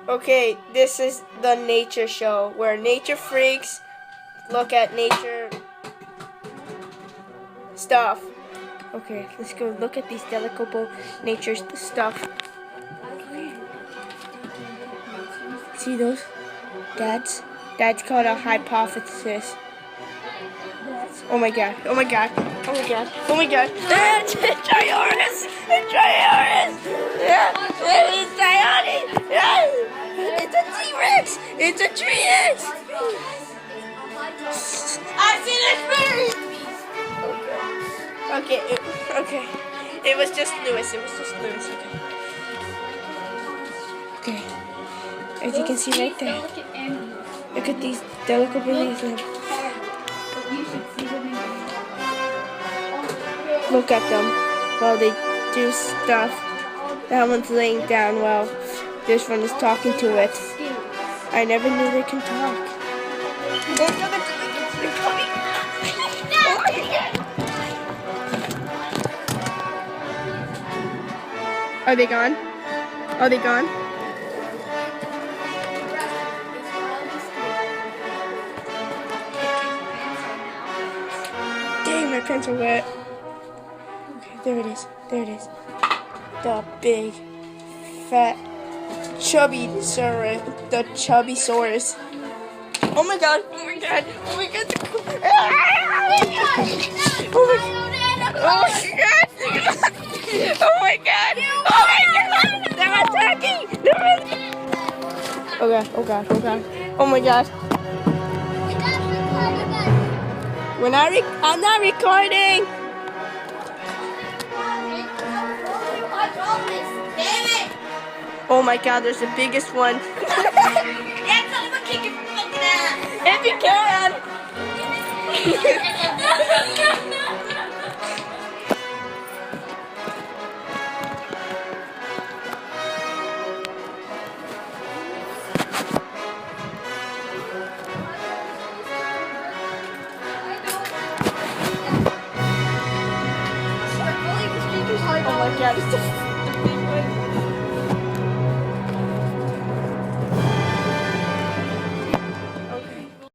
Okay, this is the nature show where nature freaks look at nature stuff. Okay, let's go look at these delicate nature stuff. See those? That's called a hypothesis. Oh my god, oh my god, oh my god, oh my god. It's Trioris! It's Trioris! It's Trioris! It's a T-Rex! It's a T-Rex! I see this bird! Okay. It was just Lewis. Okay. As you can see right there. Look at these delicate babies. Look at them while they do stuff. That one's laying down while this one is talking to it. I never knew they can talk. Are they gone? Are they gone? Dang, my pants are wet. Okay, there it is. There it is. The big, fat, chubby saurus. The chubby saurus. Oh my god! Oh my god! Oh my god! Oh my god! Oh my god! Oh my god! Oh my god! They're attacking! Oh god! Oh god! Oh god! Oh my god! I'm not recording. Oh my god! There's the biggest one. If you can. Oh my god, it's the big one.